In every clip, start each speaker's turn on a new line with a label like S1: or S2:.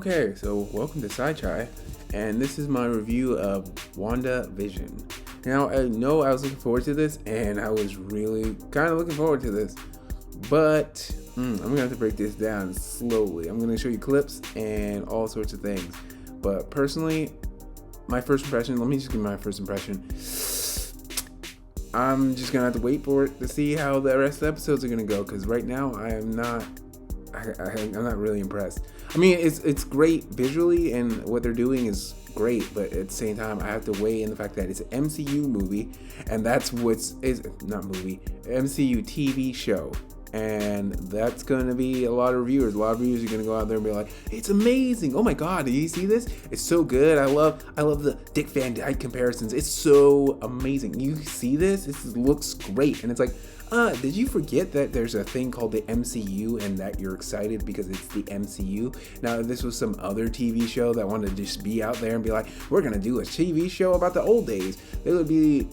S1: Okay, so welcome to Sci-Chi, and this is my review of Wanda Vision. Now, I know I was looking forward to this, and I was really kind of looking forward to this, but I'm going to have to break this down slowly. I'm going to show you clips and all sorts of things, but personally, my first impression, let me just give my first impression. I'm just going to have to wait for it to see how the rest of the episodes are going to go, because right now I'm not really impressed. I mean, it's great visually, and what they're doing is great, but at the same time, I have to weigh in the fact that it's an MCU movie, and that's MCU TV show, and that's going to be a lot of reviewers. A lot of reviewers are going to go out there and be like, "It's amazing! Oh my God, did you see this? It's so good! I love the Dick Van Dyke comparisons. It's so amazing! You see this? This looks great!" And it's like, did you forget that there's a thing called the MCU and that you're excited because it's the MCU? Now, if this was some other TV show that wanted to just be out there and be like, we're going to do a TV show about the old days, nobody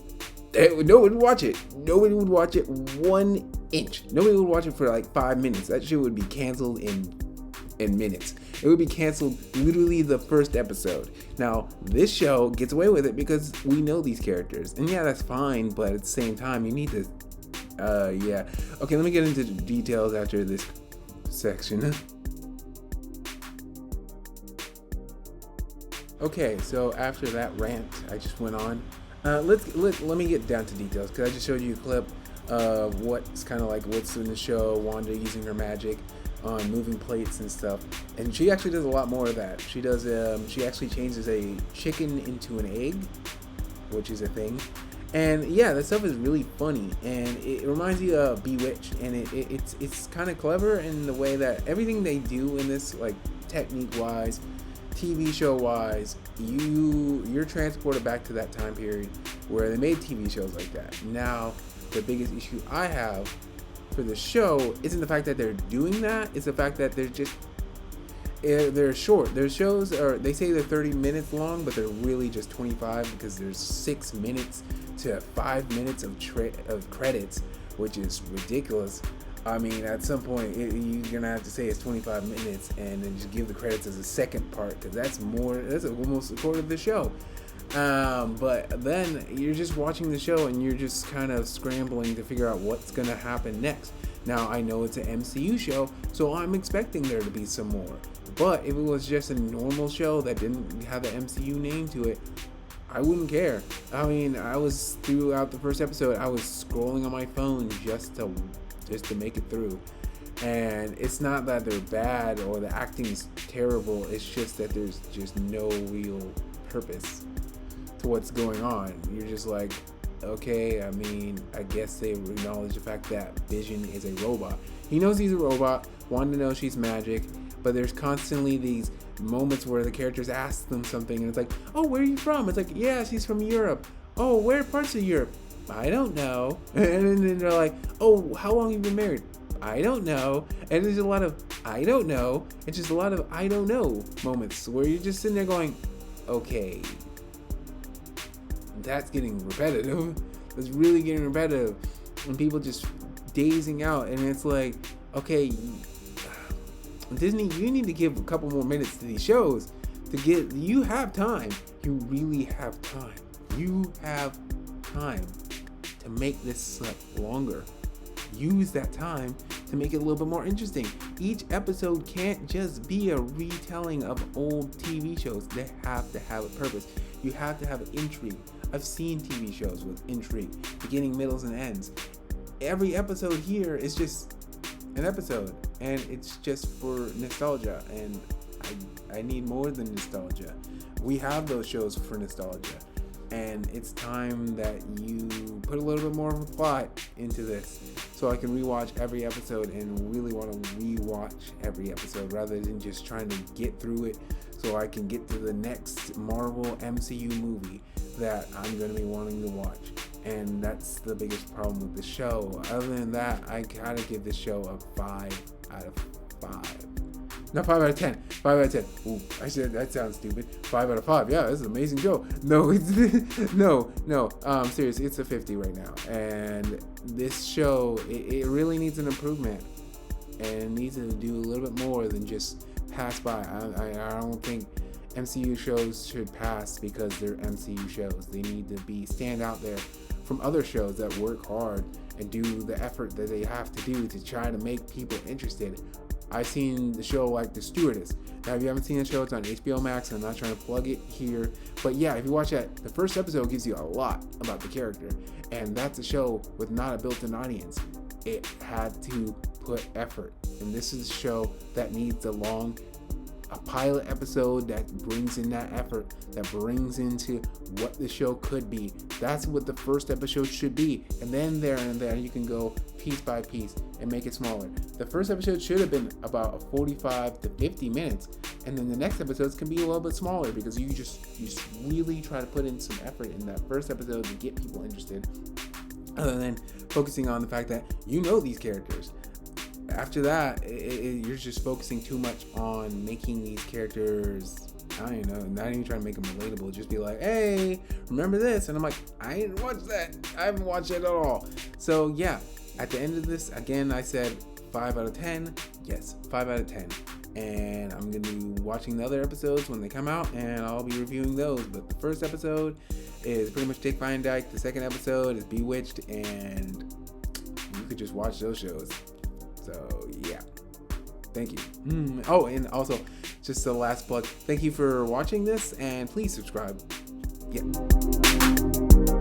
S1: would watch it. Nobody would watch it 1 inch. Nobody would watch it for like 5 minutes. That shit would be canceled in minutes. It would be canceled literally the first episode. Now, this show gets away with it because we know these characters. And yeah, that's fine, but at the same time, you need to Okay, let me get into the details after this section. Okay, so after that rant I just went on, let me get down to details, because I just showed you a clip of what's kind of like what's in the show. Wanda using her magic on moving plates and stuff, and she actually does a lot more of that. She does she actually changes a chicken into an egg, which is a thing. And yeah, that stuff is really funny, and it reminds you of Bewitched, and it's kind of clever in the way that everything they do in this, like technique-wise, TV show-wise, you're transported back to that time period where they made TV shows like that. Now, the biggest issue I have for the show isn't the fact that they're doing that; it's the fact that they're short. Their shows they say they're 30 minutes long, but they're really just 25, because there's 6 minutes to 5 minutes of credits, which is ridiculous. I mean, at some point, you're gonna have to say it's 25 minutes and then just give the credits as a second part, because that's almost a quarter of the show. But then you're just watching the show and you're just kind of scrambling to figure out what's gonna happen next. Now, I know it's an MCU show, so I'm expecting there to be some more. But if it was just a normal show that didn't have the MCU name to it, I wouldn't care. I mean, throughout the first episode, I was scrolling on my phone just to make it through. And it's not that they're bad or the acting's terrible, it's just that there's just no real purpose to what's going on. You're just like, okay, I mean, I guess they acknowledge the fact that Vision is a robot. He knows he's a robot, Wanda knows she's magic, but there's constantly these moments where the characters ask them something, and it's like, oh, where are you from? It's like, yeah, she's from Europe. Oh, where parts of Europe? I don't know. And then they're like, oh, how long have you been married? I don't know. And there's a lot of I don't know. It's just a lot of I don't know moments where you're just sitting there going, okay, that's getting repetitive. It's really getting repetitive. And people just dazing out, and it's like, okay, Disney, you need to give a couple more minutes to these shows you have time. You really have time. You have time to make this longer. Use that time to make it a little bit more interesting. Each episode can't just be a retelling of old TV shows. They have to have a purpose. You have to have an intrigue. I've seen TV shows with intrigue, beginning, middles, and ends. Every episode here is just an episode, and it's just for nostalgia, and I need more than nostalgia. We have those shows for nostalgia, and it's time that you put a little bit more thought into this, so I can rewatch every episode and really want to rewatch every episode rather than just trying to get through it so I can get to the next Marvel MCU movie that I'm going to be wanting to watch. And that's the biggest problem with the show. Other than that, I gotta give this show a 5 out of 5. No, 5 out of 10. 5 out of 10. Ooh, I said that sounds stupid. 5 out of 5. Yeah, this is an amazing show. No, it's no. Seriously, it's a 50 right now. And this show, it really needs an improvement, and it needs to do a little bit more than just pass by. I don't think MCU shows should pass because they're MCU shows. They need to stand out there from other shows that work hard and do the effort that they have to do to try to make people interested. I've seen the show like The Stewardess. Now, if you haven't seen the show, it's on HBO Max. I'm not trying to plug it here. But yeah, if you watch that, the first episode gives you a lot about the character. And that's a show with not a built-in audience. It had to put effort. And this is a show that needs a pilot episode that brings in that effort, that brings into what the show could be. That's what the first episode should be. And then there you can go piece by piece and make it smaller. The first episode should have been about 45 to 50 minutes. And then the next episodes can be a little bit smaller because you just really try to put in some effort in that first episode to get people interested. Other than focusing on the fact that you know these characters. After that, you're just focusing too much on making these characters, I don't know, not even trying to make them relatable. Just be like, hey, remember this? And I'm like, I didn't watch that. I haven't watched it at all. So yeah, at the end of this, again, I said 5 out of 10. Yes, 5 out of 10. And I'm going to be watching the other episodes when they come out, and I'll be reviewing those. But the first episode is pretty much Dick Van Dyke. The second episode is Bewitched, and you could just watch those shows. So yeah, thank you. Oh, and also, just the last plug, thank you for watching this, and please subscribe. Yeah.